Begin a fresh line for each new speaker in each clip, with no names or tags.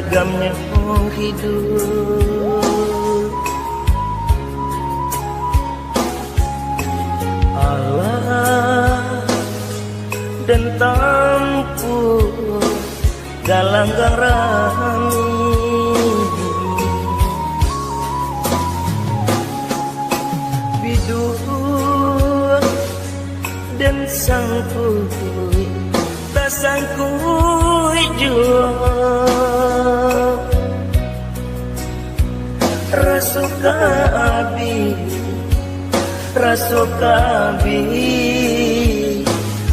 ragamnya hidup. Allah dan tampur galang garami, bidur dan sangkui tak sangkui jua rasuka abi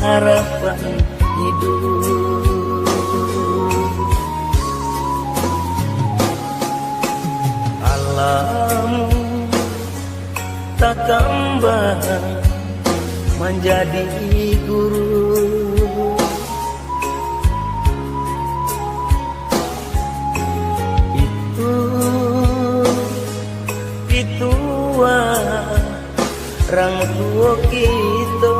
harapan hidup. Alam tak kembang menjadi guru, itu orang tua kita.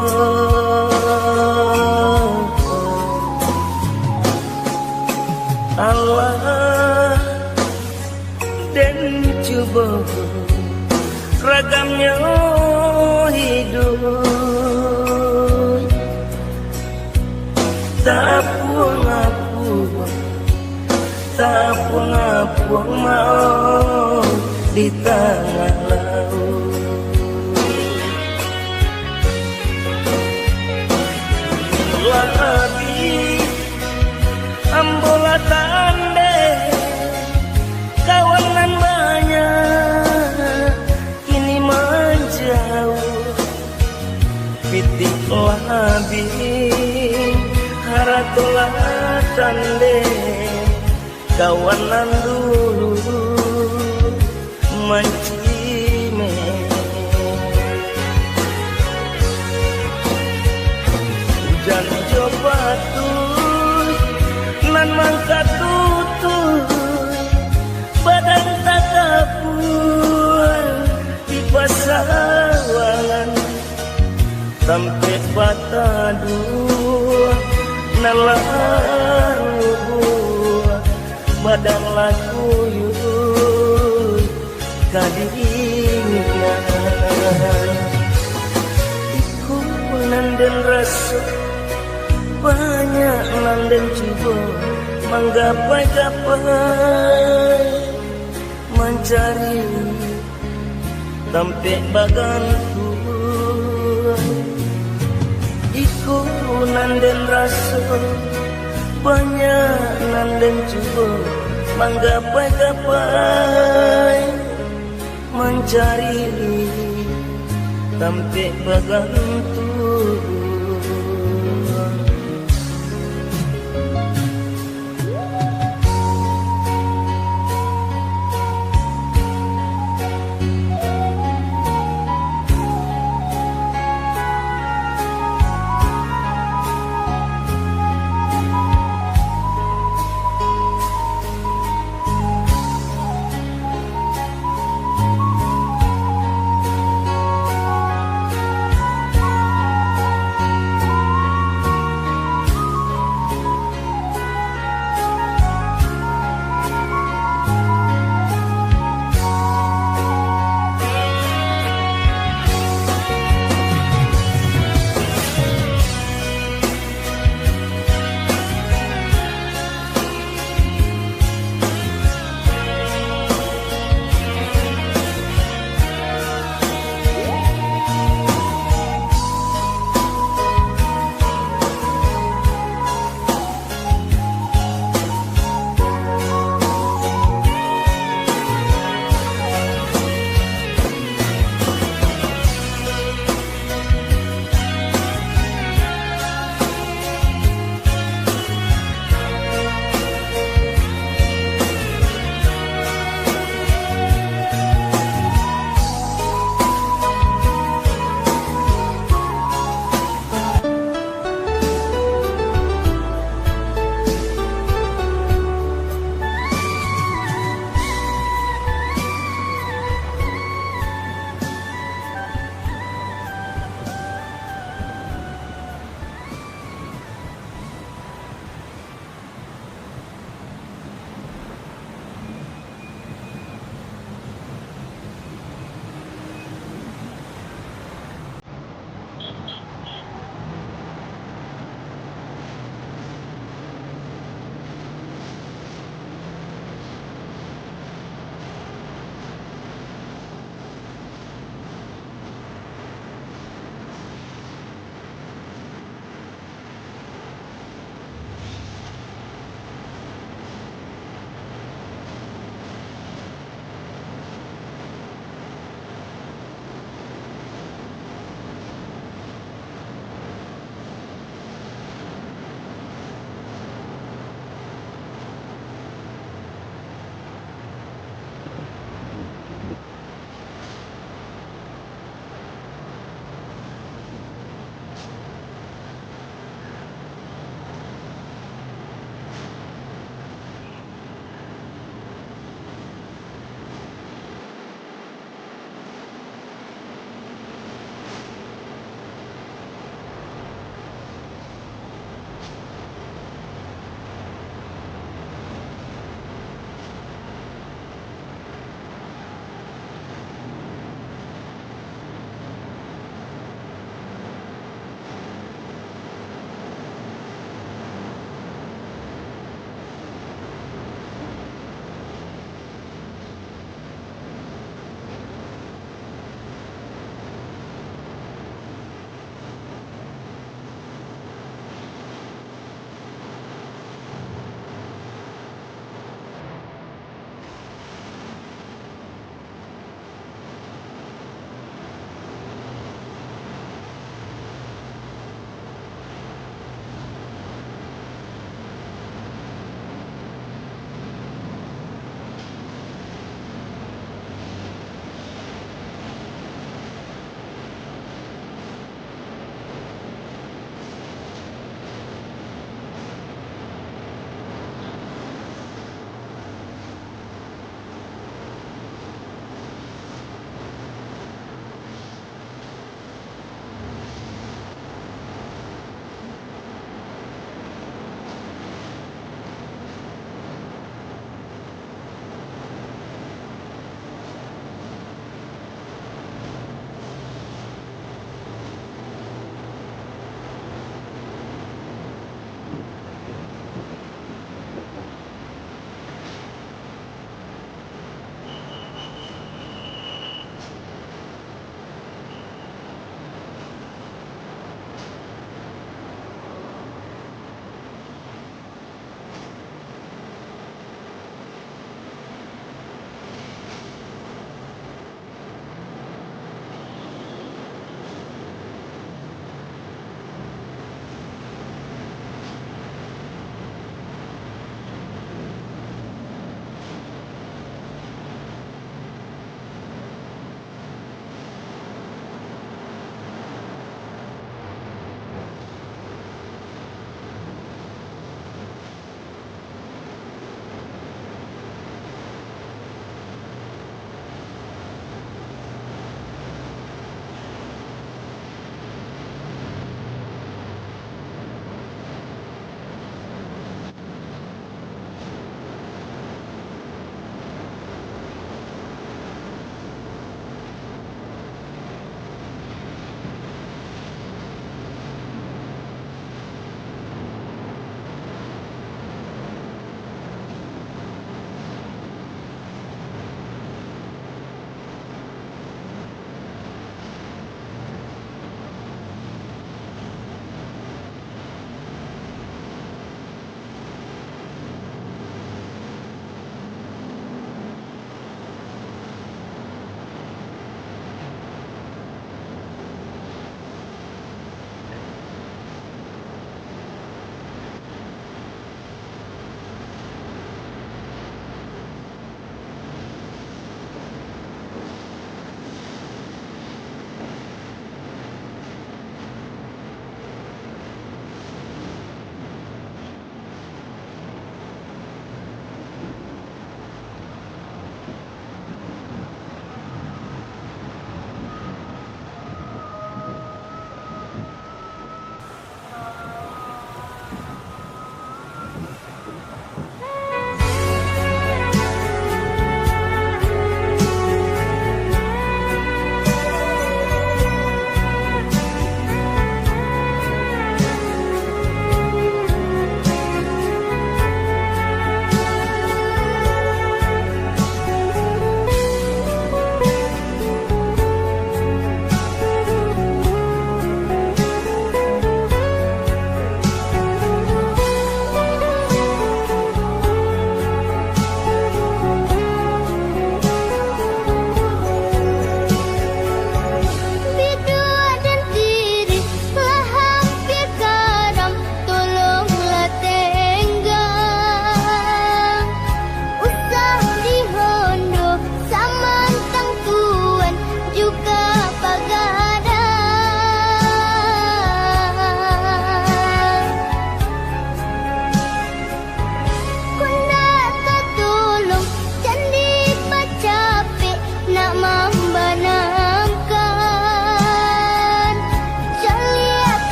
Allah dan coba ragamnya hidup, tak puang mau di tengah laut. Lagi ambola tande kawanan banyak kini menjauh, pitik labi haratolah tande kawanan dulu mencime. Hujan coba tuh nan mangkat tutup badan tak kapur di pasawangan sampai bata dua nalar badan laku yuk kadingan iku nanden rasa banyak nanden coba menggapai mencari sampai bagantu iku nanden rasa banyak nanden coba menggapai mencari sampai bagantu.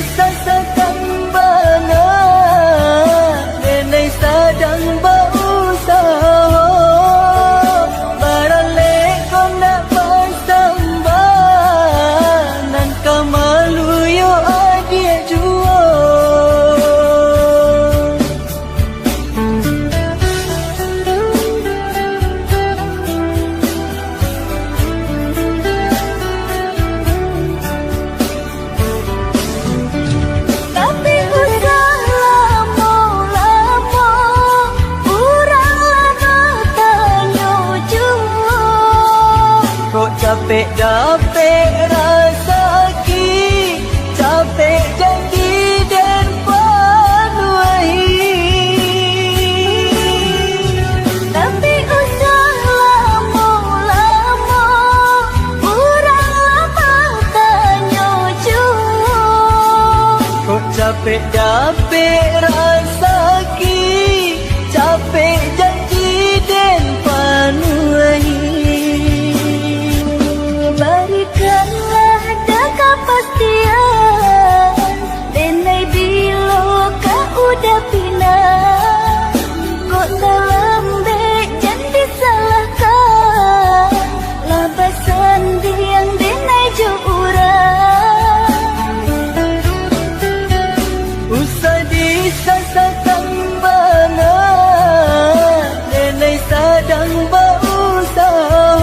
sasakan banget nenek sedang berusaha baralek kau nak bersambah nan kau malu yo adik jua. Capek dapet rasa ki, capek janji dan panuai.
Tapi usah lama-lama, kurang lama tanya jua.
Kok capek dapet rasa ki, capek janji dan panuai.
Berikanlah dah kepastian, denai bila kau udah pindah. Kok dalam dek jangan disalahkan, labasan yang denai jurang.
Usah disasakan banget, nenek sedang berusaha.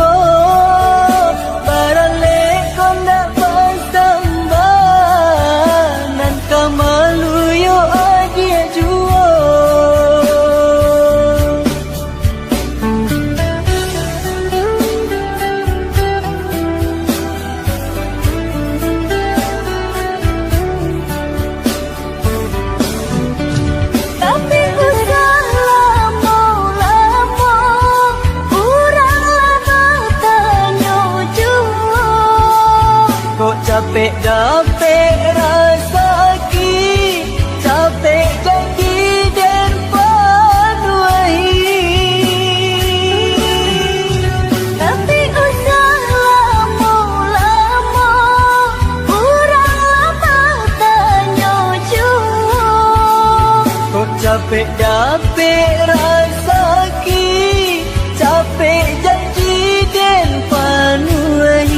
Capek dapet rasa ki, capek janji dan panuai.
Tapi usah lama-lama, kurang lama tanya jua.
Kok capek dapet rasa ki, capek janji dan panuai.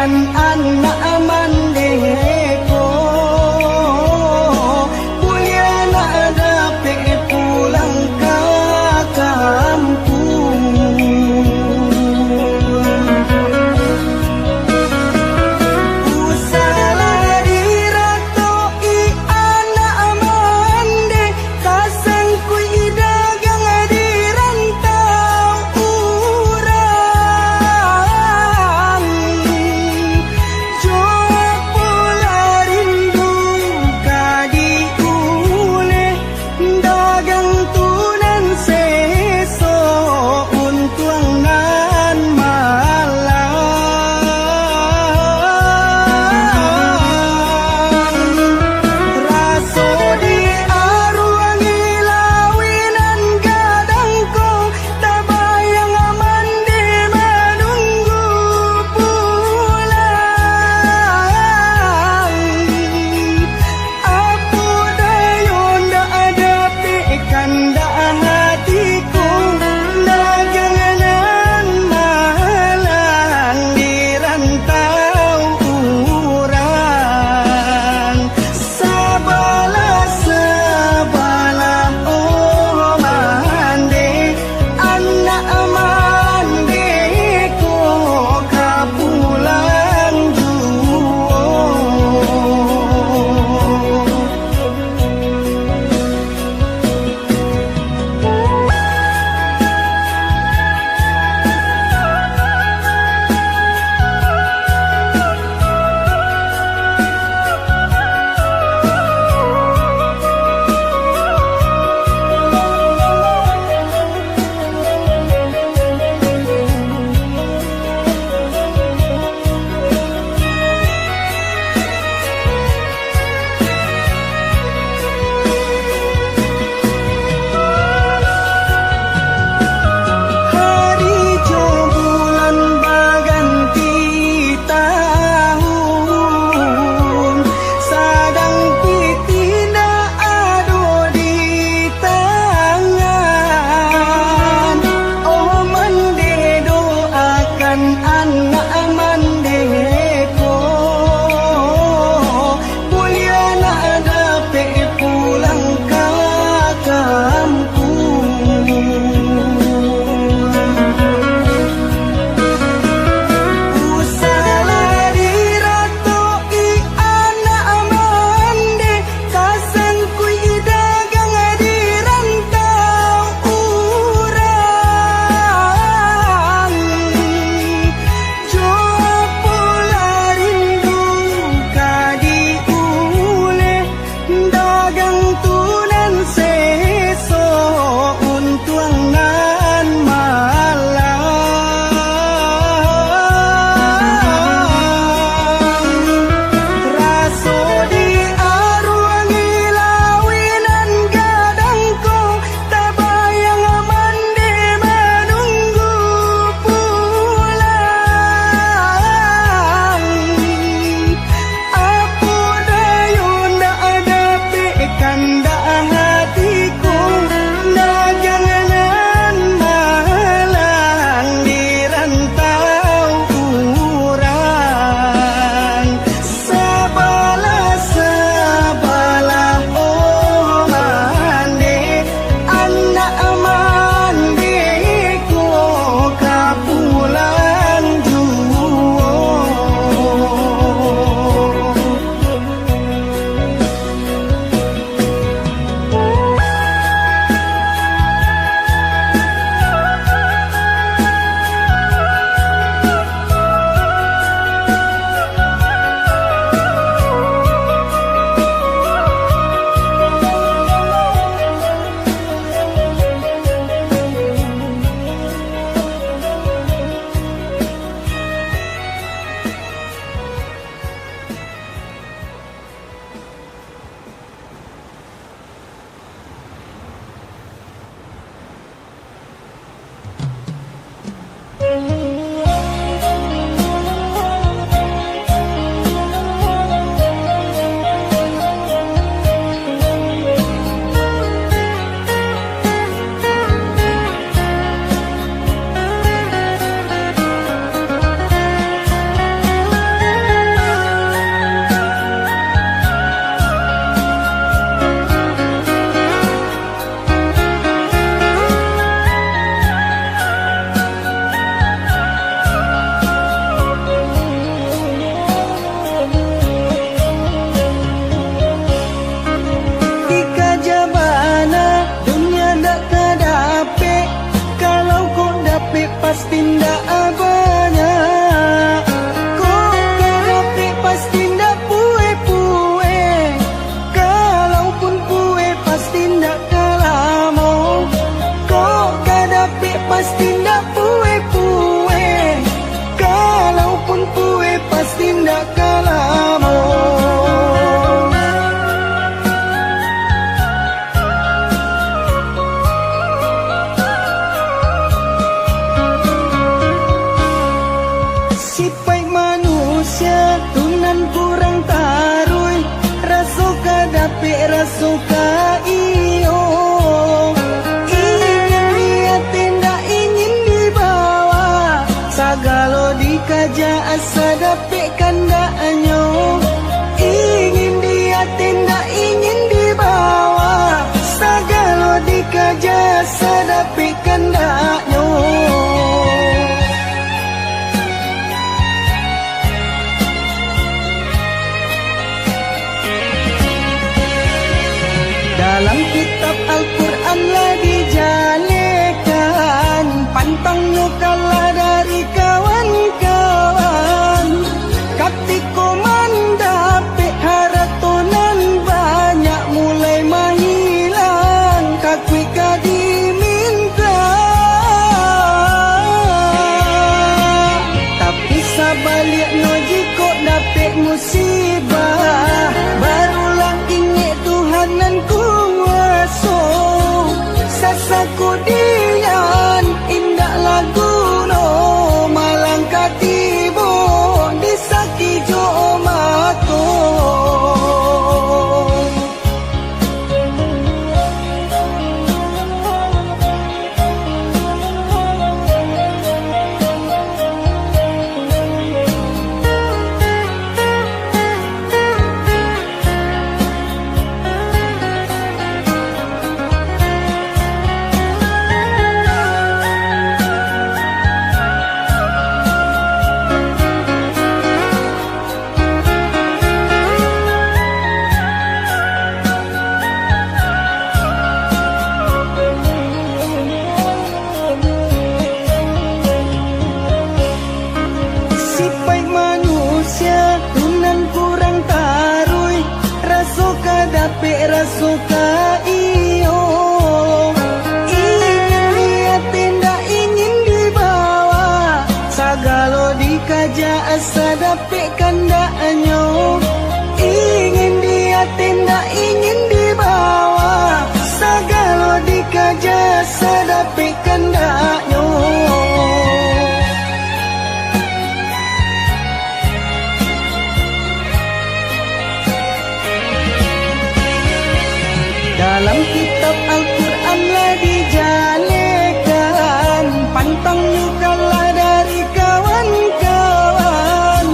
anak mandeko rasuka iyo. Ingin dia tindak ingin dibawa, sagalo dikaja asa dapet kandaknya. Ingin dia tindak ingin dibawa, sagalo dikaja asa dapet kandaknya. Dalam kitab Al-Quran lah dijalekan, pantangnya kalah dari kawan-kawan. Katiko mandapik haratonan banyak mulai menghilang, kakui diminta. Tapi sabaliknya jika dapik musibah, barulah ingat Tuhanan kuasa. Sasaku dian indah lagu no, malang katibo disaki jo mato. Rasuka iyo. Ingin dia tindak ingin dibawa, sagalo dikaja asa dapet kandaknya. Ingin dia tindak ingin dibawa, sagalo dikaja asa dapet kandaknya. Dalam kitab Al-Quran lah dijalekan, pantangnya kalah dari kawan-kawan.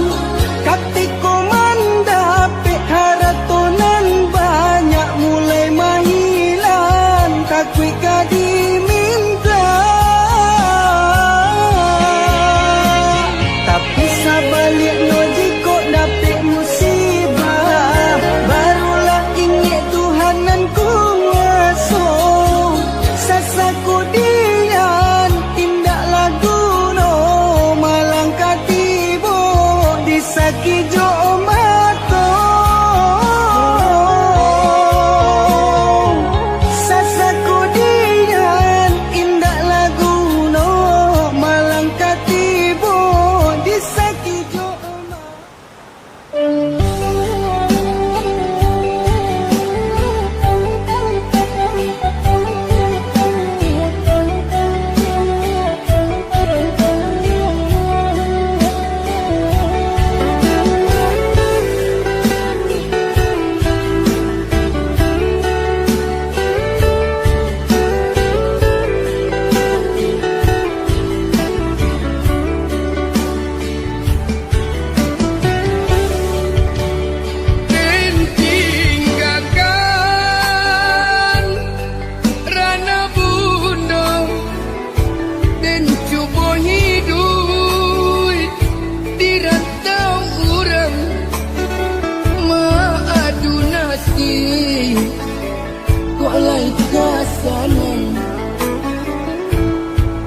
Katiko mandapik haratonan banyak mulai menghilang, kakui diminta. Tapi sabaliknya jika dapik musibah, barulah ingat Tuhanan kuasa. Sasaku dian tindak lagu no, malang katibo disaki jo mato. Sasaku dian tindak lagu no, malang katibo disaki jo mato.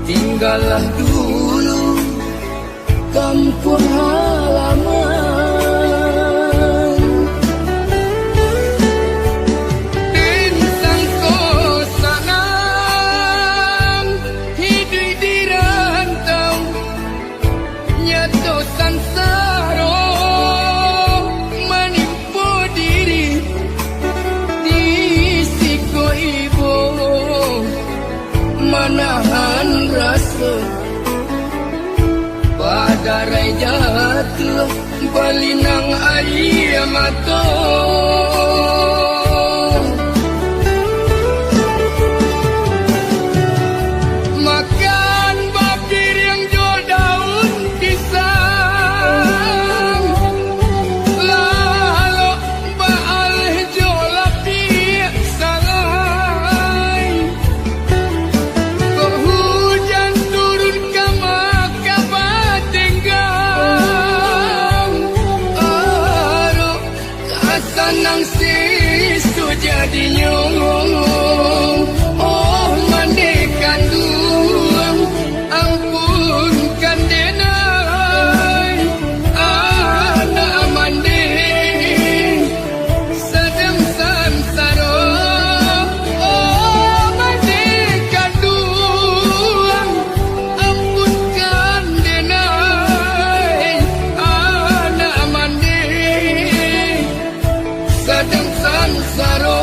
Tinggallah dulu kampung halaman, bintang kosanang hidup di rantau, nyato sansaro menimpa diri di siko ibu, manahan rasa badarai jatuh balinang air mata.
Nang sisu jadinya oh mandikan duang ampunkan denai anak mandi sedang sansaro oh mandikan duang ampunkan denai anak mandi sedang sansaro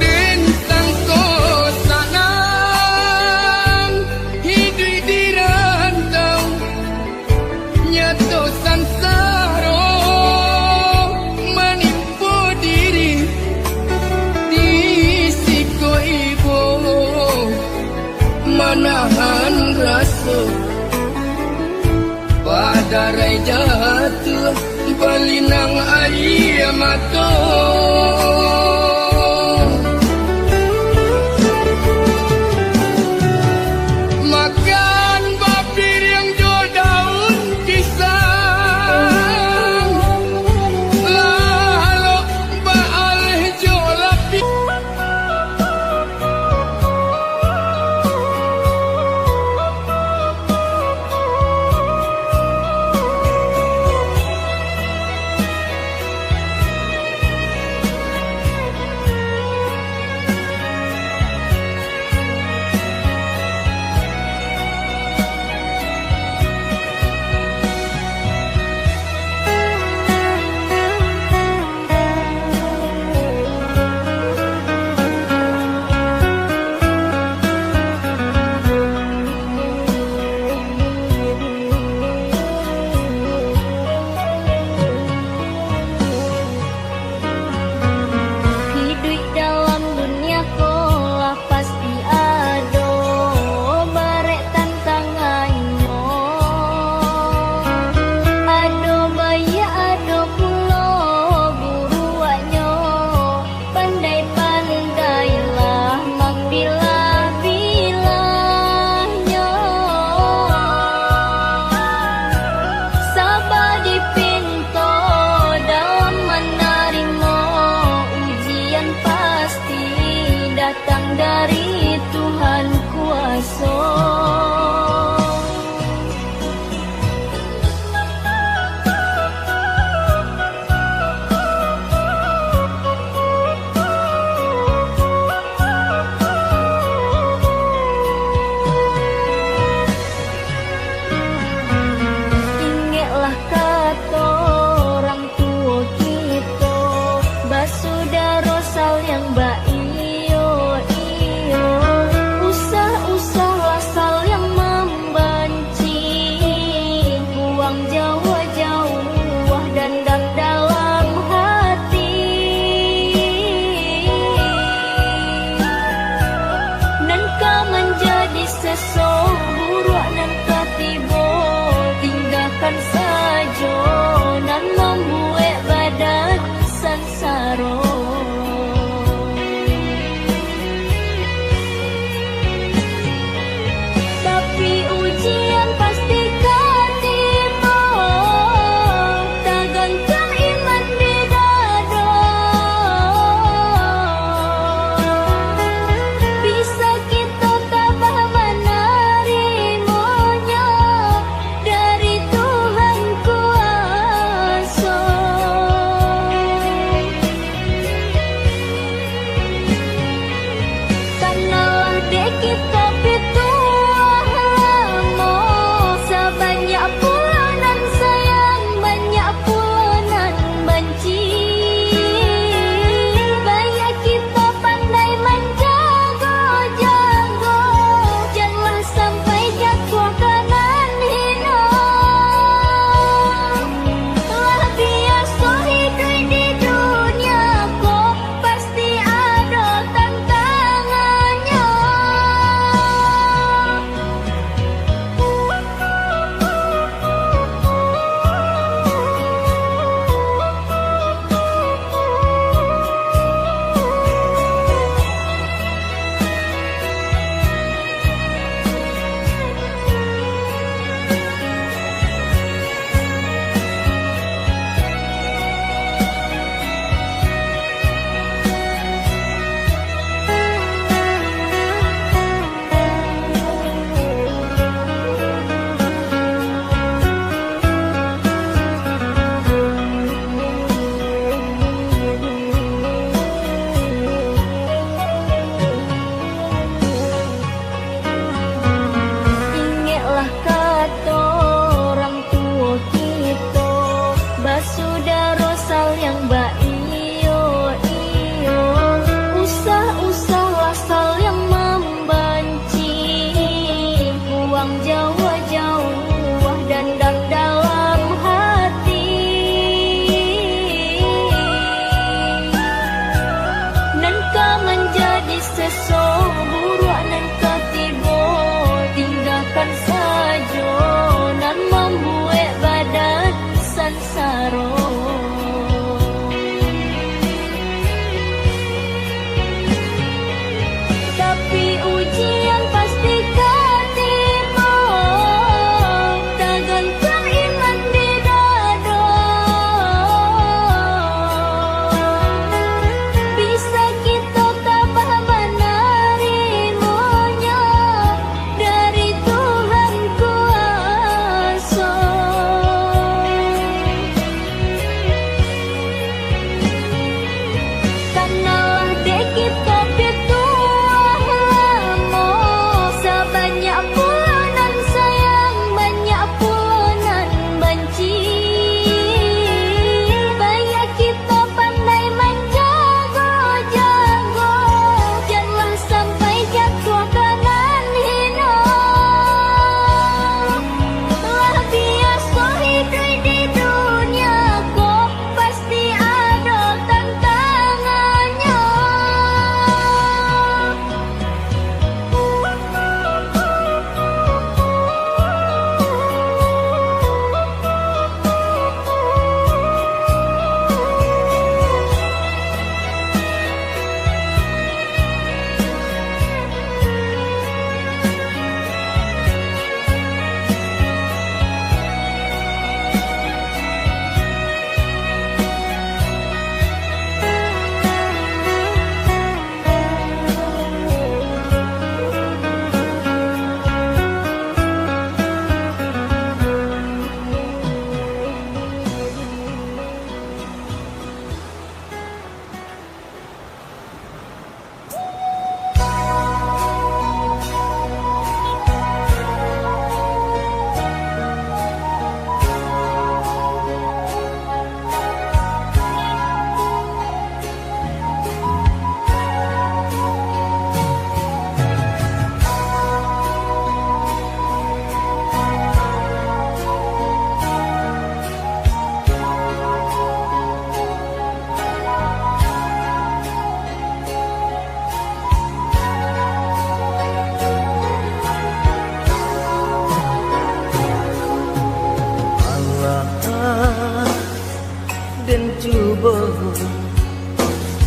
bintang kosanang hidup di rantau nyato sansaro menipu diri di siko ibu manahan rasa pada rai jatuh balinang air mata makan babir yang jual daun pisang lalu baalih jual api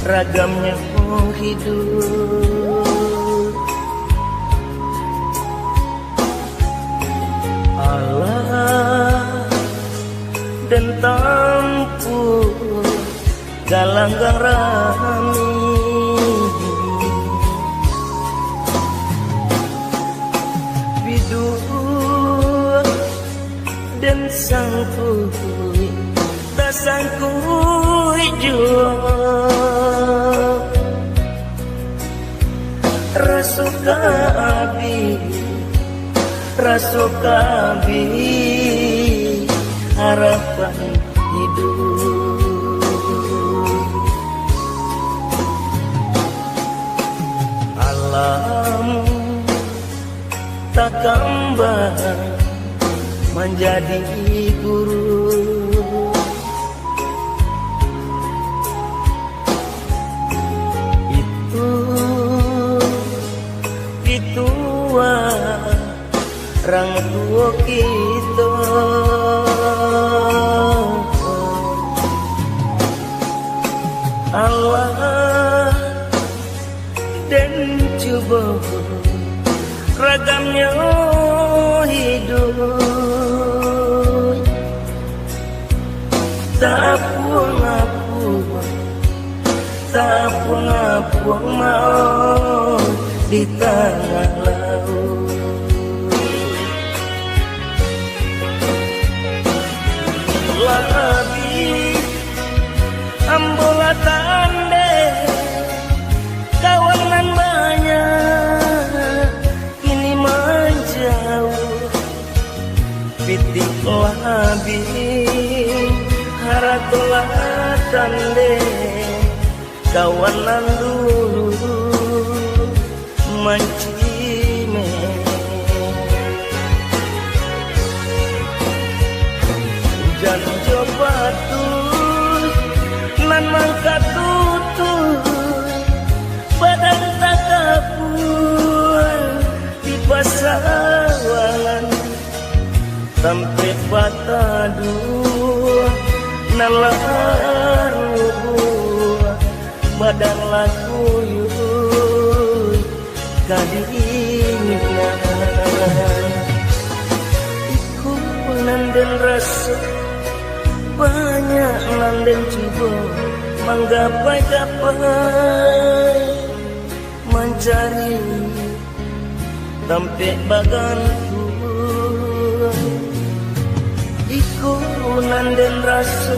ragamnya hidup. Allah dan tampu galanggang rami, bidur dan sangkui tak sangkui jua rasuka abi harapan hidup. Alam tak kembang menjadi guru, itu orang tua kita. Allah dan coba ragamnya hidup, tak puang mau di tengah laut. Labi ambola tande kawanan banyak kini menjauh, pitik labi haratolah tande kawanan dulu mancime. Hujan coba tuh nan mangka tutup badan tak kapur di pasawangan sampai patah dua nalaru badan laku yuk kadingan iku nanden rasa banyak nanden coba menggapai mencari sampai baganku iku nanden rasa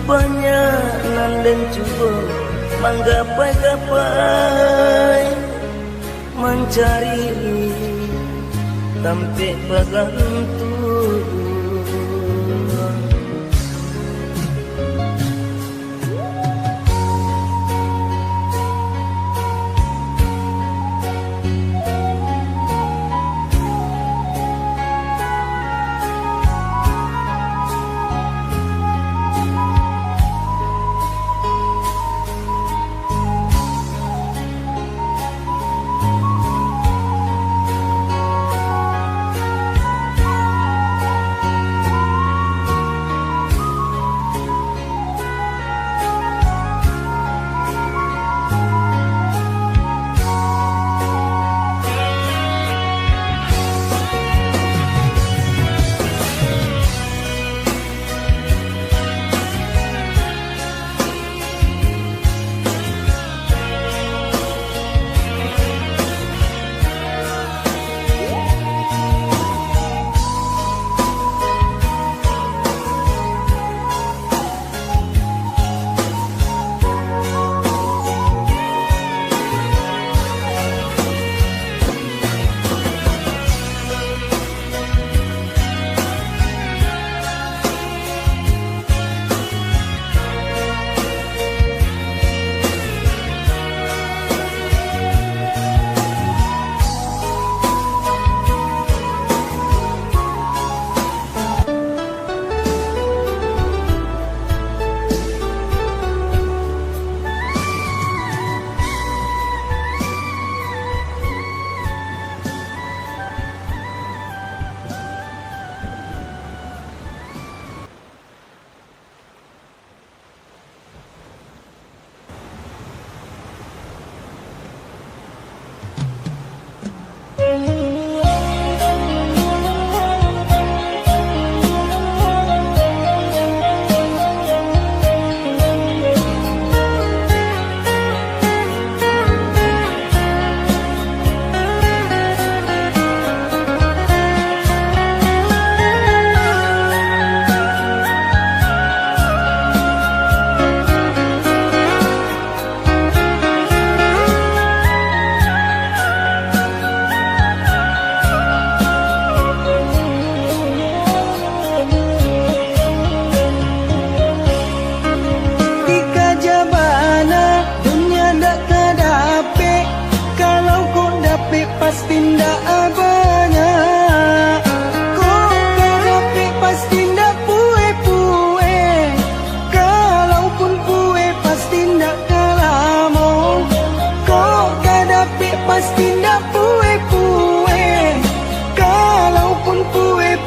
banyak nanden coba menggapai mencari sampai baganku.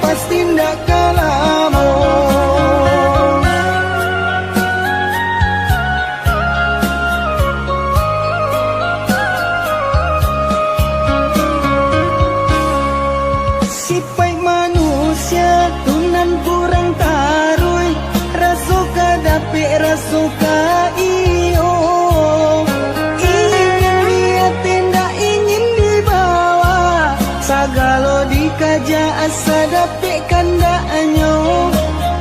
pasti ndak kalamo. Sipai manusia tunan kurang tarui, rasuka dapik rasuka iyo. Ingin dia tidak ingin dibawa, sagalo dikaja asa dapik kandanyo.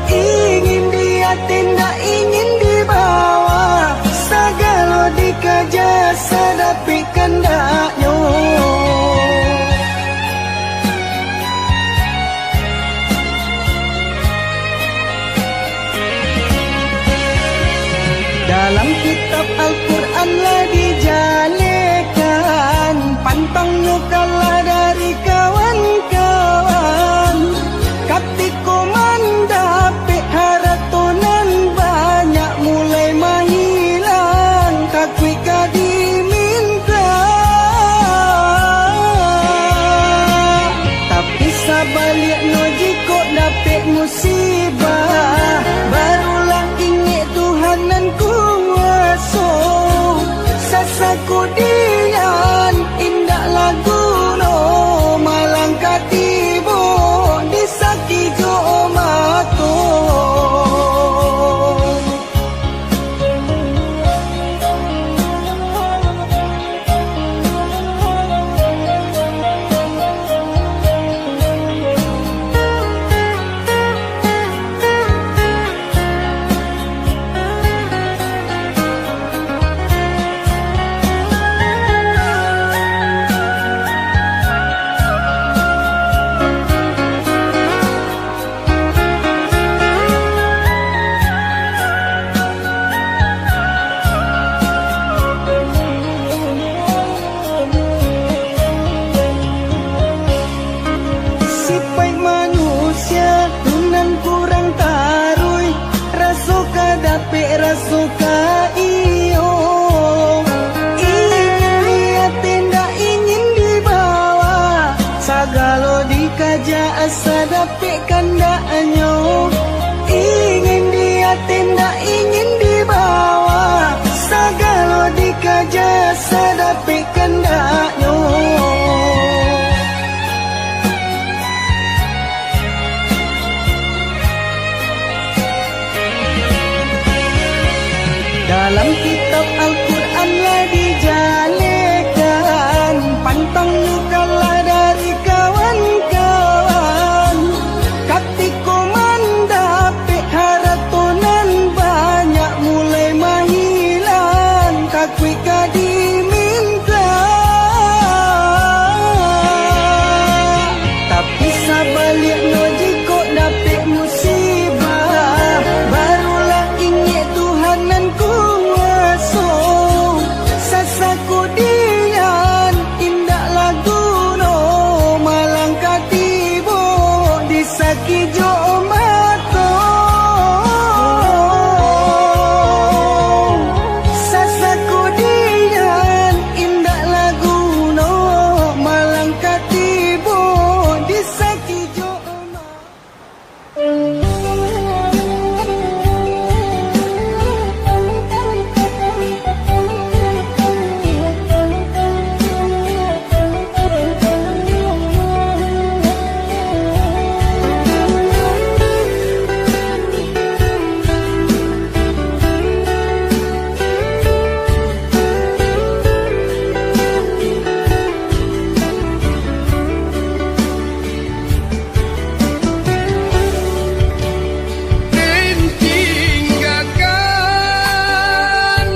Ingin dia tidak ingin dibawa, sagalo dikaja asa dapik kandanyo. Dalam kitab Al-Quran lah dijalekan, pantangnya kalah dari kawan-kawan. Katiko mandapik haratonan banyak mulai menghilang, kakui kadiminta. Tapi sabalik no jiko dapik musibah, barulah ingat Tuhanan kuasa. Sasaku dian indah lagu no, malang katibo disaki jo mato. Sipai manusia tunan kurang tarui, rasuka dapik rasuka iyo. Ingin dia tidak ingin dibawa, sagalo dikaja asa dapik kandanyo. Ingin dia tidak ingin dibawa, sagalo dikaja asa dapik kandanyo. Dalam kitab Al-Quran lah dijalekan, pantangnya kalah dari kawan-kawan. Katiko mandapik haratonan banyak mulai menghilang, kakui kadiminta. Tapi sabalik no jiko dapik musibah, barulah ingat Tuhanan kuasa. Sasaku dian indah lagu no, malang katibo disaki jo mato. Sasaku dian indah lagu no, malang katibo disaki jo mato.
Tinggalkan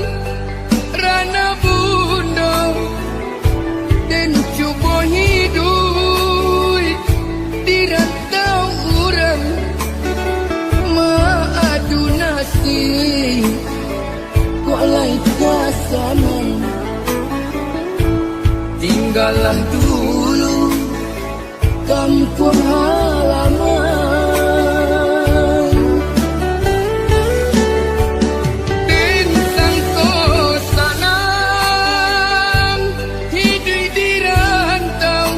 rana bunda dan cuba hidup di rantau urang maadu nasi kok lai kasaman. Tinggallah dulu kampung halaman. Bintang kosanang hidup di rantau,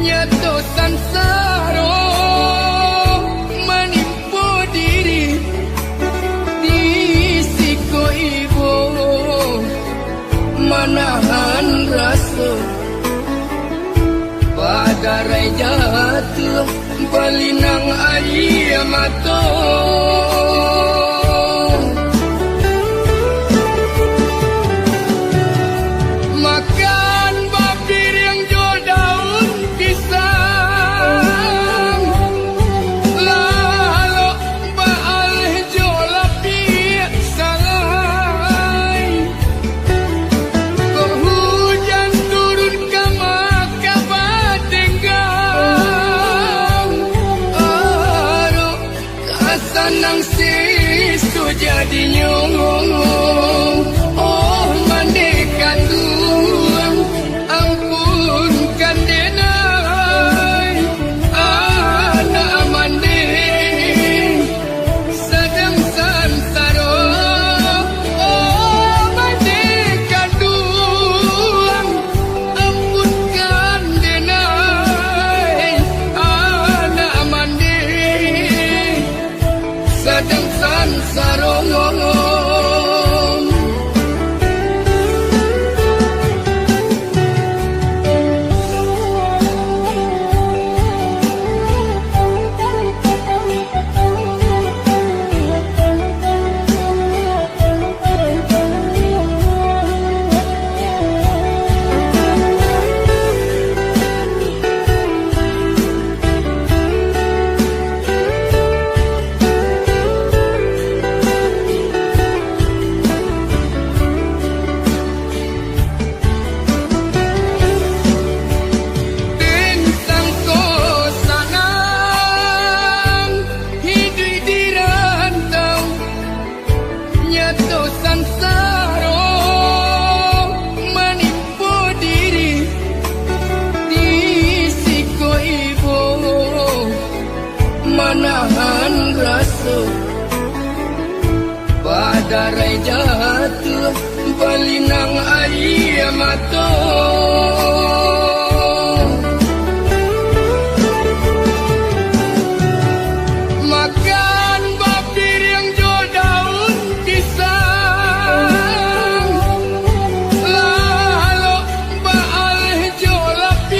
nyato sansaro balinang ayam atau makan babir yang jual daun pisang, lalu baal jual api salai, hujan turun ke maka batenggang, aduh kasanang sisu jadi nyong. Oh mandekan duang, ampunkan denai, anak mande sedang sansaro. Oh mandekan duang, ampunkan denai, anak mande sedang sansaro. Bintang ko sanang hidup di rantau, nyato sansaro menipu diri di siko ibu, menahan rasa pada rai jatuh balinang ayam atau makan babir yang jual daun pisang, lalu baal jual api.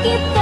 kita